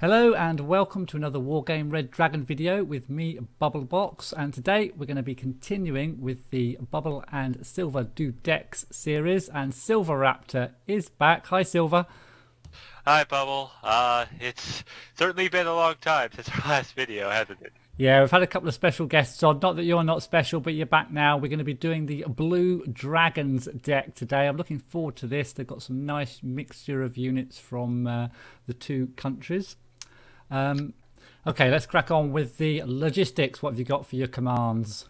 Hello and welcome to another Wargame Red Dragon video with me, Bubblebox, and today we're going to be continuing with the Bubble and Silver Do Decks series, and Silveraptor is back. Hi Silver. Hi Bubble. It's certainly been a long time since our last video, hasn't it? Yeah, we've had a couple of special guests on. Not that you're not special, but you're back now. We're going to be doing the Blue Dragons deck today. I'm looking forward to this. They've got some nice mixture of units from the two countries. Okay, let's crack on with the logistics. What have you got for your commands?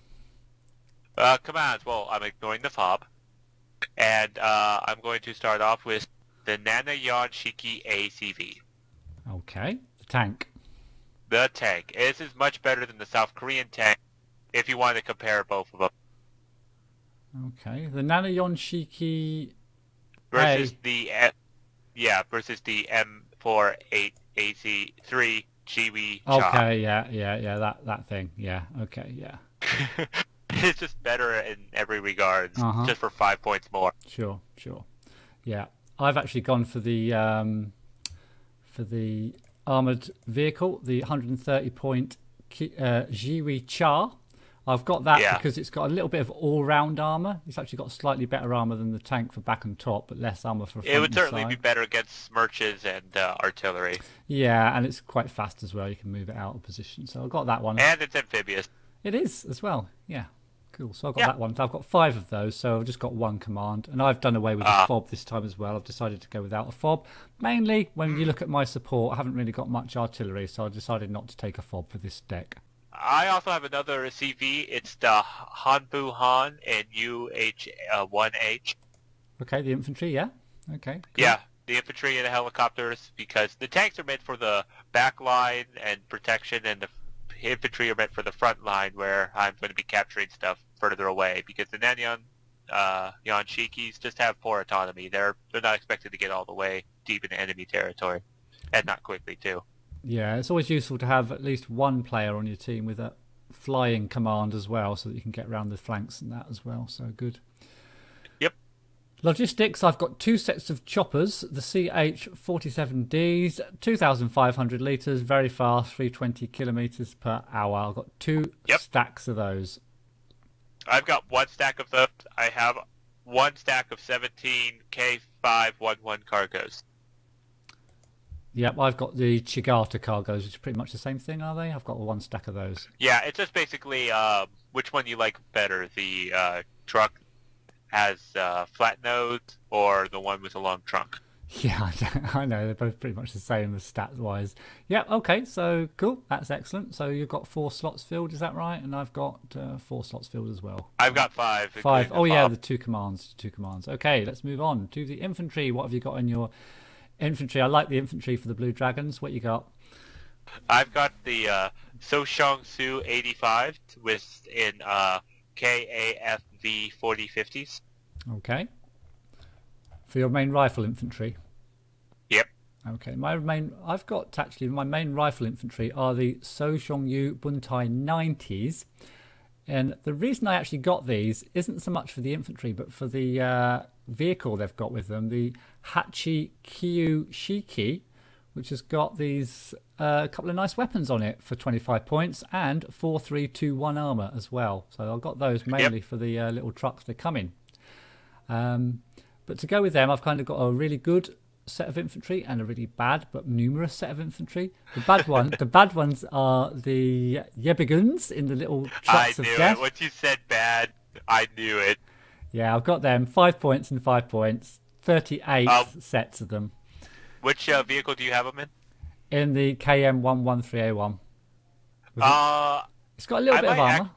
Commands. Well, I'm ignoring the fob, and I'm going to start off with the Nana Yon Shiki ACV. Okay, the tank. The tank. This is much better than the South Korean tank, if you want to compare both of them. Okay, the Nana Yon Shiki versus the versus the M48 AC3 Chiwi Cha. Okay, yeah, that thing. Yeah, okay, yeah. It's just better in every regard, just for 5 points more. Sure. Yeah, I've actually gone for the armored vehicle, the 130 point Chiwi Cha. I've got that because it's got a little bit of all-round armor. It's actually got slightly better armor than the tank for back and top, but less armor for front. It would certainly be better against smirches and artillery. Yeah, and it's quite fast as well. You can move it out of position. So I've got that one. And it's amphibious. It is as well. Yeah, cool. So I've got that one. I've got 5 of those, so I've just got one command. And I've done away with the fob this time as well. I've decided to go without a fob. Mainly, when you look at my support, I haven't really got much artillery, so I decided not to take a fob for this deck. I also have another CV. It's the Hanbu Han and UH-1H. Okay, the infantry, yeah. Okay. Cool. Yeah, the infantry and the helicopters, because the tanks are meant for the back line and protection, and the infantry are meant for the front line, where I'm going to be capturing stuff further away, because the Nanyan Yon Shikis just have poor autonomy. They're not expected to get all the way deep into enemy territory, and not quickly too. Yeah, it's always useful to have at least one player on your team with a flying command as well, so that you can get around the flanks and that as well. So good. Yep. Logistics, I've got 2 sets of choppers, the CH-47Ds, 2,500 litres, very fast, 320 kilometres per hour. I've got 2 stacks of those. I've got 1 stack of those. I have 1 stack of 17 K511 cargoes. Yep, I've got the Chigata cargoes, which are pretty much the same thing, are they? I've got 1 stack of those. Yeah, it's just basically which one you like better, the truck has flat nose or the one with a long trunk. Yeah, I know, they're both pretty much the same as stats-wise. Yeah, okay, so cool, that's excellent. So you've got 4 slots filled, is that right? And I've got 4 slots filled as well. I've got 5. 5, oh yeah, the 2 commands. Okay, let's move on to the infantry. What have you got in your infantry? I like the infantry for the Blue Dragons. What you got? I've got the Soshong Su 85 with in KAFV 4050s. Okay. For your main rifle infantry? Yep. Okay, I've got actually my main rifle infantry are the Soshong Buntai 90s. And the reason I actually got these isn't so much for the infantry, but for the vehicle they've got with them, the Hachi Kyu Shiki, which has got these couple of nice weapons on it for 25 points and 4321 armor as well. So I've got those mainly for the little trucks they come in. But to go with them, I've kind of got a really good set of infantry and a really bad but numerous set of infantry. The bad ones are the Yebiguns in the little trucks of death. I knew it. Once you said bad, I knew it. Yeah, I've got them 5 points and 5 points, 38 sets of them. Which vehicle do you have them in? In the KM113A1. It's got a little bit of armor.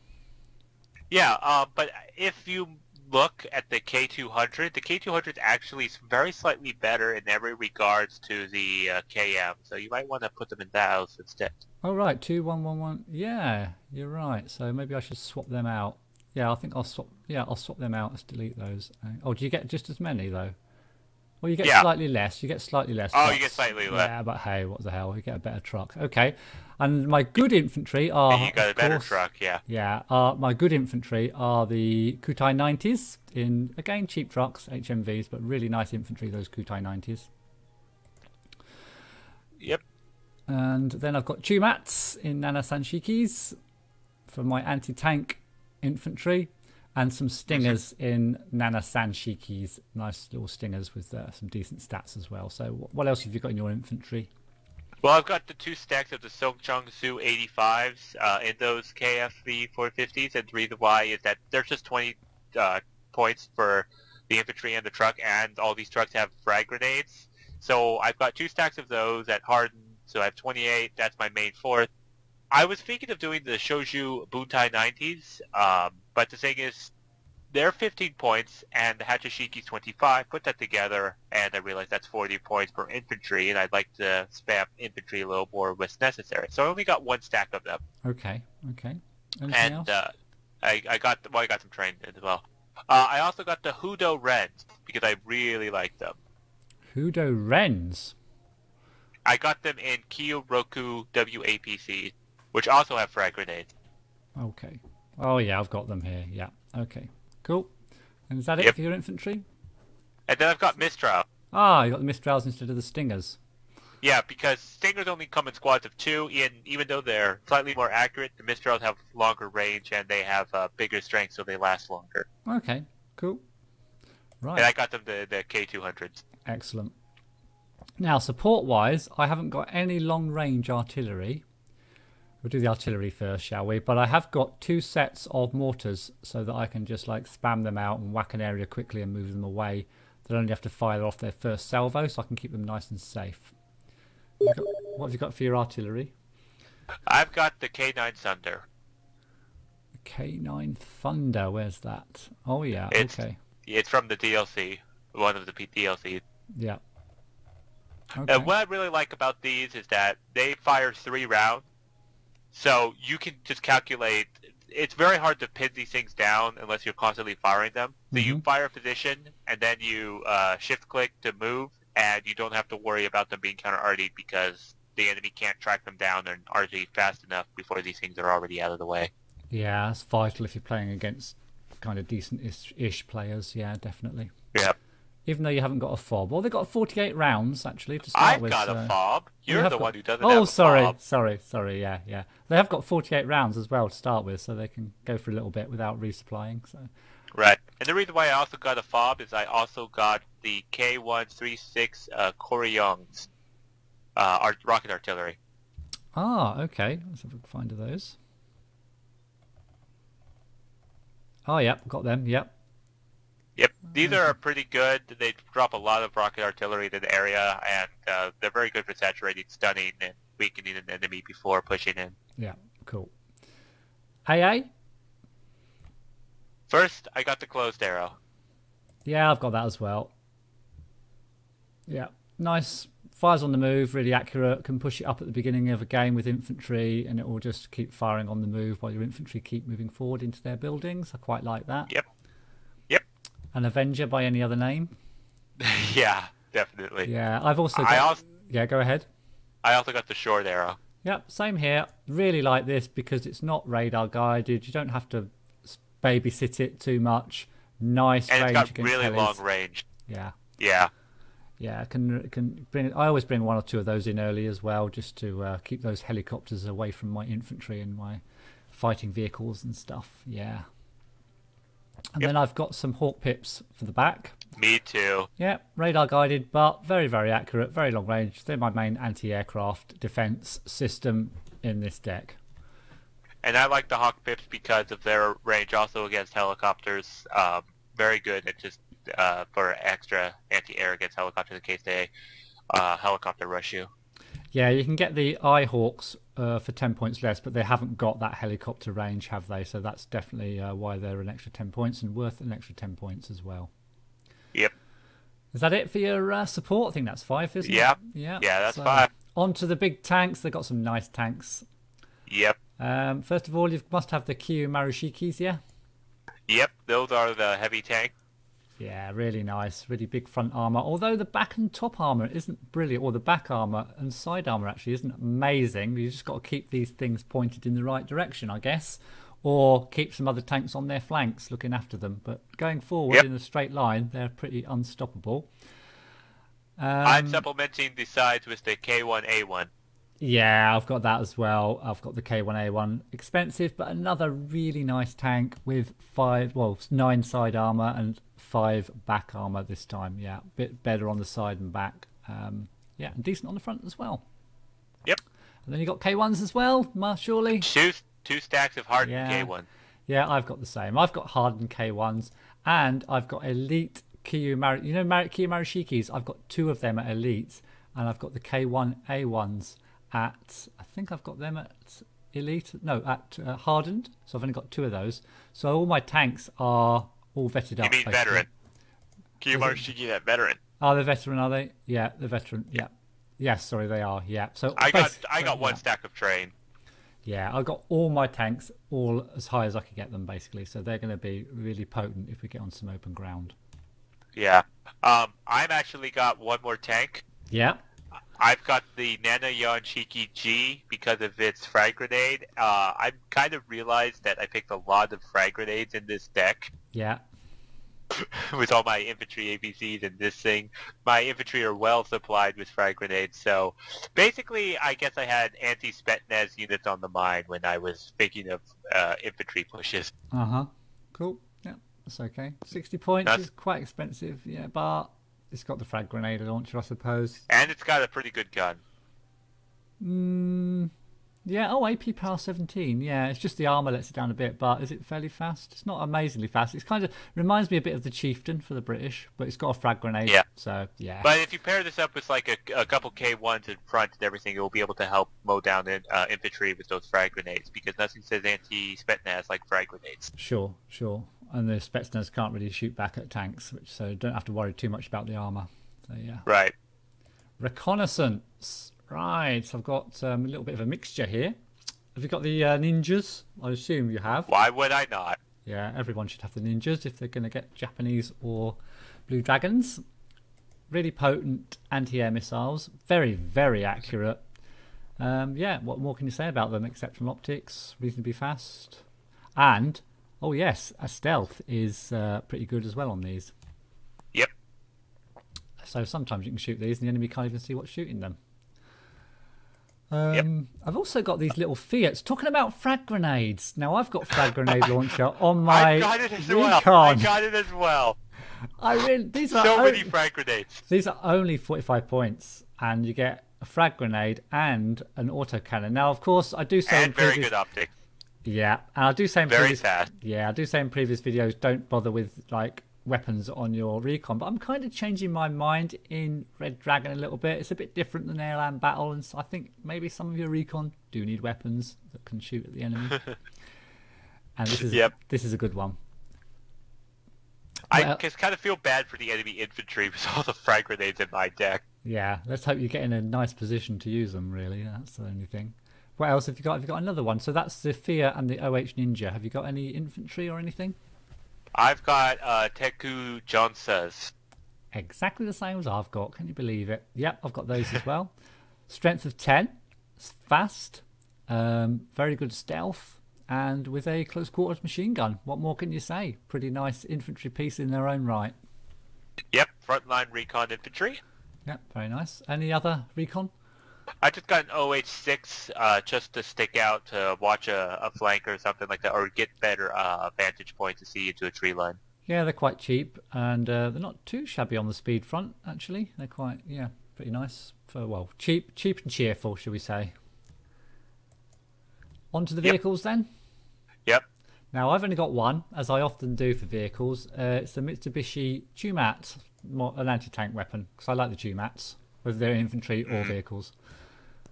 But if you look at the K200, the K200 is actually very slightly better in every regards to the KM, so you might want to put them in that house instead. Oh right, 2111. Yeah, you're right. So maybe I should swap them out. Yeah, I think I'll swap. Yeah, I'll swap them out. Let's delete those. Oh, do you get just as many though? Well, you get slightly less. You get slightly less. Oh, you get slightly less. Yeah, but hey, what the hell? You get a better truck. Okay. And my good infantry are... You got a better truck, yeah. Yeah. My good infantry are the Kutai 90s in, again, cheap trucks, HMVs, but really nice infantry, those Kutai 90s. Yep. And then I've got Chumats in Nana Sanshikis for my anti-tank infantry. And some stingers in Nana Sanshikis. Nice little stingers with some decent stats as well. So what else have you got in your infantry? Well, I've got the 2 stacks of the Songchang Su 85s in those KFV 450s, and the reason why is that there's just 20 points for the infantry and the truck, and all these trucks have frag grenades. So I've got 2 stacks of those at Harden, so I have 28. That's my main fourth. I was thinking of doing the Shoju Buntai 90s, but the thing is, they're 15 points, and the Hachishiki's 25. Put that together, and I realized that's 40 points per infantry, and I'd like to spam infantry a little more when necessary. So I only got 1 stack of them. Okay. Anything And else? I got some trained as well. I also got the Hudo Rens, because I really like them. Hudo Rens? I got them in Kyoroku WAPC, which also have frag grenades. Okay. Oh yeah, I've got them here. Yeah. Okay. Cool. And is that it for your infantry? And then I've got Mistral. Ah, you got the Mistrals instead of the Stingers. Yeah, because Stingers only come in squads of 2, and even though they're slightly more accurate, the Mistrals have longer range and they have bigger strength, so they last longer. Okay. Cool. Right. And I got them the K200s. Excellent. Now, support-wise, I haven't got any long-range artillery. We'll do the artillery first, shall we? But I have got 2 sets of mortars so that I can just like spam them out and whack an area quickly and move them away. They'll only have to fire off their first salvo, so I can keep them nice and safe. What have you got for your artillery? I've got the K9 Thunder. K9 Thunder, where's that? Oh yeah, okay. It's from the DLC, one of the DLCs. Yeah. Okay. And what I really like about these is that they fire 3 rounds. So you can just calculate. It's very hard to pin these things down unless you're constantly firing them. So you fire a position, and then you shift-click to move, and you don't have to worry about them being counter-RD'd because the enemy can't track them down and RD fast enough before these things are already out of the way. Yeah, that's vital if you're playing against kind of decent-ish players. Yeah, definitely. Yep. Even though you haven't got a fob. Well, they've got 48 rounds, actually, to start with. I've got a fob. You're the one who doesn't have a fob. fob. Sorry, yeah. They have got 48 rounds as well to start with, so they can go for a little bit without resupplying. So. Right. And the reason why I also got a fob is I also got the K136 Koryongs rocket artillery. Ah, okay. Let's have a find of those. Oh, yep, got them, yep. Yep, these are pretty good. They drop a lot of rocket artillery to the area, and they're very good for saturating, stunning, and weakening an enemy before pushing in. Yeah, cool. AA? First, I got the closed arrow. Yeah, I've got that as well. Yeah, nice. Fires on the move, really accurate. Can push it up at the beginning of a game with infantry, and it will just keep firing on the move while your infantry keep moving forward into their buildings. I quite like that. Yep. An Avenger by any other name? Yeah, definitely. Yeah, I've also got... Yeah, go ahead. I also got the short arrow. Yep, same here. Really like this because it's not radar guided. You don't have to babysit it too much. Nice and range it's got against really helis. long range. Yeah. Yeah, can bring. I always bring 1 or 2 of those in early as well, just to keep those helicopters away from my infantry and my fighting vehicles and stuff. Yeah. And then I've got some Hawk Pips for the back. Me too. Yeah, radar guided, but very, very accurate, very long range. They're my main anti-aircraft defense system in this deck. And I like the Hawk Pips because of their range also against helicopters. Very good at just for extra anti-air against helicopters in case they helicopter rush you. Yeah, you can get the Eye-Hawks for 10 points less, but they haven't got that helicopter range, have they? So that's definitely why they're an extra 10 points and worth an extra 10 points as well. Yep. Is that it for your support? I think that's 5, isn't it? Yeah, that's 5. On to the big tanks. They've got some nice tanks. Yep. First of all, you must have the Kyu Marushikis, yeah? Yep, those are the heavy tank. Yeah, really nice. Really big front armour. Although the back and top armour isn't brilliant, or the back armour and side armour actually isn't amazing. You just got to keep these things pointed in the right direction, I guess. Or keep some other tanks on their flanks looking after them. But going forward in a straight line, they're pretty unstoppable. I'm supplementing the sides with the K1A1. Yeah, I've got that as well. I've got the K1A1. Expensive, but another really nice tank with 9 side armor and 5 back armor this time. Yeah, a bit better on the side and back. Yeah, and decent on the front as well. Yep. And then you got K1s as well, surely? Two stacks of hardened Yeah. K1. Yeah, I've got the same. I've got hardened K1s, and I've got elite Kiyu Kiyu Marishikis. I've got 2 of them at elite, and I've got the K1A1s at, I think I've got them at elite. No, at hardened. So I've only got 2 of those. So all my tanks are all vetted up. You mean basically. veteran? Kiyu Marishiki, that veteran. Are they veteran? Are they? Yeah, they're veteran. Yeah. Yes, sorry, they are. Yeah. So I got one stack of train. Yeah, I got all my tanks all as high as I could get them, basically. So they're going to be really potent if we get on some open ground. Yeah. I've actually got one more tank. Yeah. I've got the Nanayon Shiki G because of its frag grenade. I've kind of realized that I picked a lot of frag grenades in this deck. Yeah. With all my infantry APCs and this thing. My infantry are well supplied with frag grenades, so basically I guess I had anti-Spetsnaz units on the mind when I was thinking of infantry pushes. Uh-huh. Cool. Yeah, that's okay. 60 points is quite expensive, yeah, but it's got the frag grenade launcher, I suppose. And it's got a pretty good gun. Yeah, AP power 17. Yeah, it's just the armor lets it down a bit, but is it fairly fast? It's not amazingly fast. It's kind of reminds me a bit of the Chieftain for the British, but it's got a frag grenade. Yeah. So, yeah. But if you pair this up with like a couple K1s in front and everything, it will be able to help mow down infantry with those frag grenades, because nothing says anti-Spetsnaz like frag grenades. Sure. And the Spetsnaz can't really shoot back at tanks, so don't have to worry too much about the armor. So, yeah. Right. Reconnaissance. Right, so I've got a little bit of a mixture here. Have you got the ninjas? I assume you have. Why would I not? Yeah, everyone should have the ninjas if they're going to get Japanese or Blue Dragons. Really potent anti-air missiles. Very, very accurate. Yeah, what more can you say about them? Exceptional optics, reasonably fast. And, oh yes, a stealth is pretty good as well on these. Yep. So sometimes you can shoot these and the enemy can't even see what's shooting them. Yep. I've also got these little Fiats. Talking about frag grenades. Now I've got frag grenade launcher on my I got it as recon. well. I got it as well. These are so many frag grenades. These are only 45 points, and you get a frag grenade and an autocannon. Now, of course, I do say and very good optics. Yeah, and I do say in very fast. Yeah, I do say in previous videos, don't bother with like weapons on your recon, but I'm kind of changing my mind in Red Dragon a little bit. It's a bit different than airland battle, and so I think maybe some of your recon do need weapons that can shoot at the enemy. And this is a good one. I just kind of feel bad for the enemy infantry with all the frag grenades in my deck. Yeah, let's hope you get in a nice position to use them, really. That's the only thing. What else have you got? Have you got another one? So that's the Fear and the OH Ninja. Have you got any infantry or anything? I've got Teku Jonsas. Exactly the same as I've got. Can you believe it? Yep, I've got those as well. Strength of 10. Fast. Very good stealth. And with a close quarters machine gun. What more can you say? Pretty nice infantry piece in their own right. Yep, frontline recon infantry. Yep, very nice. Any other recon? I just got an OH6 just to stick out to watch a flank or something like that, or get better vantage point to see into a tree line. Yeah, they're quite cheap, and they're not too shabby on the speed front, actually. They're quite, yeah, pretty nice. For, well, cheap and cheerful, shall we say. On to the vehicles then. Yep. Now, I've only got one, as I often do for vehicles. It's the Mitsubishi Chumat, an anti-tank weapon, because I like the Chumats, whether they're infantry or vehicles.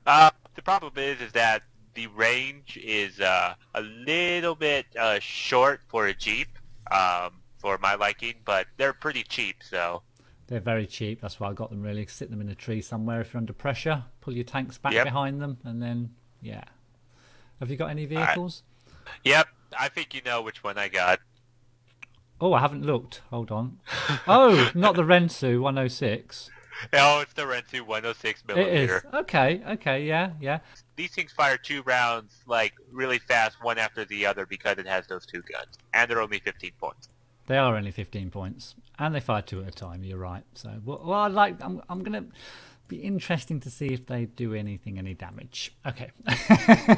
The problem is that the range is a little bit short for a Jeep, for my liking, but they're pretty cheap, so... They're very cheap, that's why I got them, really. Sit them in a tree somewhere if you're under pressure, pull your tanks back behind them, and then, yeah. Have you got any vehicles? Yep, I think you know which one I got. Oh, I haven't looked. Hold on. Oh, not the Rensu 106. Oh, it's the Rensu 106 millimeter. It is. Okay, yeah. These things fire 2 rounds, like, really fast, one after the other, because it has those 2 guns. And they're only 15 points. They are only 15 points. And they fire 2 at a time, you're right. So, well I'm going to... Be interesting to see if they do any damage. Okay.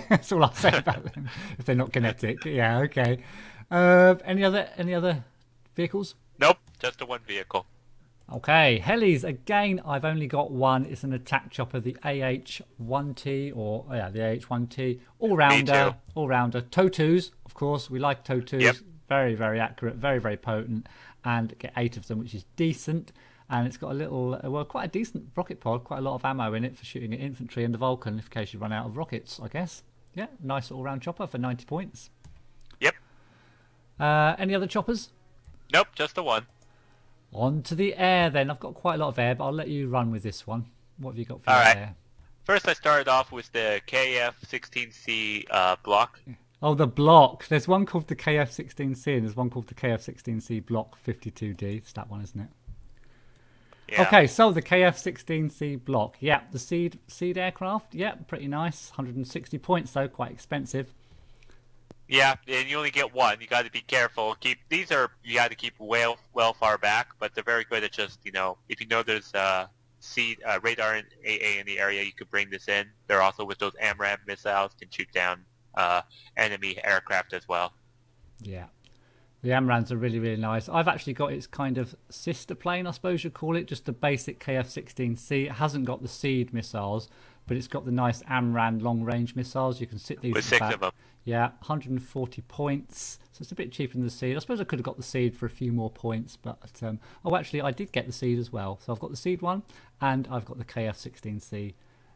That's all I'll say about them. If they're not kinetic. Yeah, okay. Any other vehicles? Nope, just the one vehicle. Okay, helis. Again, I've only got one. It's an attack chopper, the AH-1T, or the AH-1T. All-rounder. All-rounder. Tow-2s, of course. We like Tow-2s. Yep. Very, very accurate. Very, very potent. And get 8 of them, which is decent. And it's got a little, quite a decent rocket pod. Quite a lot of ammo in it for shooting at infantry and the Vulcan, in case you run out of rockets, I guess. Yeah, nice all-round chopper for 90 points. Yep. Any other choppers? Nope, just the one. On to the air then. I've got quite a lot of air, but I'll let you run with this one. What have you got for All right. air? First, I started off with the KF-16C block. Oh, the block. There's one called the KF-16C and there's one called the KF-16C Block 52D. It's that one, isn't it? Yeah. Okay, so the KF-16C Block. Yeah, the seed aircraft. Yeah, pretty nice. 160 points though, quite expensive. Yeah, and you only get one. You got to be careful. You got to keep well far back, but they're very good at just, if you know there's radar and AA in the area, you could bring this in. They're also with those AMRAAM missiles, can shoot down enemy aircraft as well. Yeah. The AMRAAMs are really, really nice. I've actually got its kind of sister plane, I suppose you'd call it, just the basic KF-16C. It hasn't got the seed missiles, but it's got the nice AMRAAM long-range missiles. You can sit these with 6 of them. Yeah, 140 points. So it's a bit cheaper than the seed. I suppose I could have got the seed for a few more points, but actually I did get the seed as well. So I've got the seed one, and I've got the KF-16C.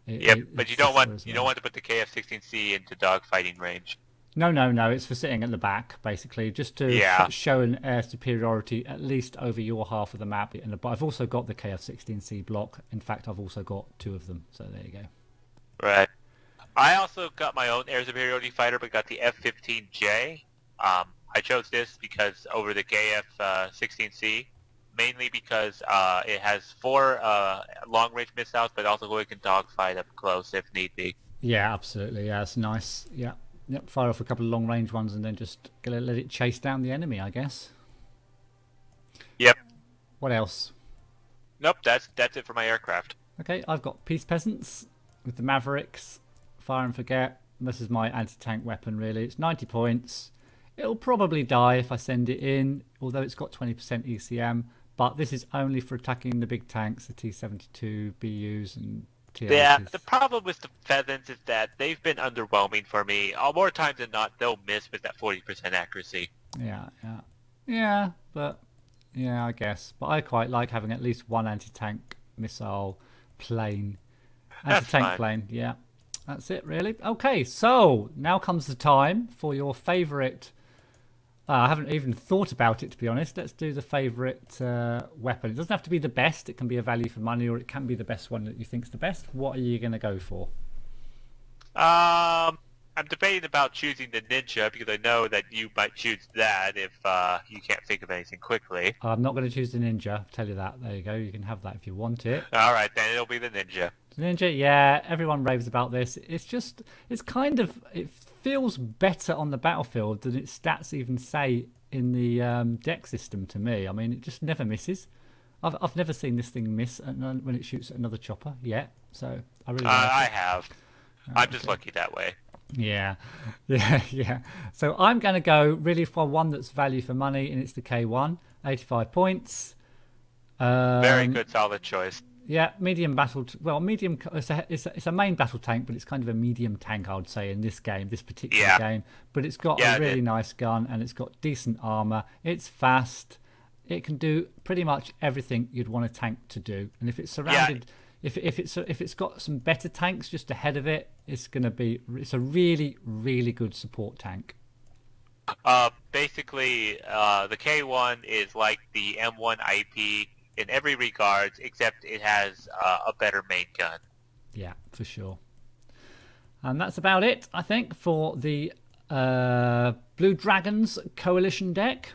Yep, but you don't want to put the KF-16C into dogfighting range. No. It's for sitting at the back, basically, just to show an air superiority at least over your half of the map. But I've also got the KF-16C block. In fact, I've also got 2 of them. So there you go. Right. I also got my own air superiority fighter, but got the F-15J. I chose this because over the KF-16C, mainly because it has 4 long-range missiles, but also we can dogfight up close if need be. Yeah, absolutely. Yeah, it's nice. Yeah. Yep, fire off a couple of long-range ones and then just let it chase down the enemy, I guess. Yep. What else? Nope, that's it for my aircraft. Okay, I've got Peace Peasants with the Mavericks. Fire and forget. This is my anti-tank weapon, really. It's 90 points. It'll probably die if I send it in, although it's got 20% ECM. But this is only for attacking the big tanks, the T-72 BUs and TLs. Yeah, the problem with the Pheasants is that they've been underwhelming for me. More times than not, they'll miss with that 40% accuracy. Yeah, I guess. But I quite like having at least one anti-tank missile plane. Anti-tank plane, yeah. That's it, really. Okay, so now comes the time for your favourite... I haven't even thought about it, to be honest. Let's do the favourite weapon. It doesn't have to be the best. It can be a value for money, or it can be the best one that you think's the best. What are you going to go for? I'm debating about choosing the Ninja, because I know that you might choose that if you can't think of anything quickly. I'm not going to choose the Ninja. I'll tell you that. There you go. You can have that if you want it. All right, then it'll be the Ninja. Ninja, yeah, everyone raves about this. It feels better on the battlefield than its stats even say in the deck system to me. I mean, it just never misses. I've never seen this thing miss when it shoots at another chopper yet. So I really like it. I have. I'm just lucky that way. Yeah. So I'm going to go really for one that's value for money, and it's the K1, 85 points. Very good, solid choice. Yeah, medium battle. Medium. It's a main battle tank, but it's kind of a medium tank, I would say, in this game, this particular game. But it's got a really nice gun, and it's got decent armor. It's fast. It can do pretty much everything you'd want a tank to do. And if it's surrounded, if it's got some better tanks just ahead of it, it's a really, really good support tank. Basically, the K1 is like the M1 IP. In every regards, except it has a better main gun. Yeah, for sure. And that's about it, I think, for the Blue Dragons Coalition deck.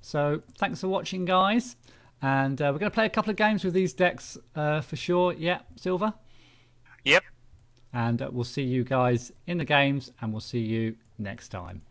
So thanks for watching, guys. And we're going to play a couple of games with these decks for sure. Yeah, Silver? Yep. And we'll see you guys in the games, and we'll see you next time.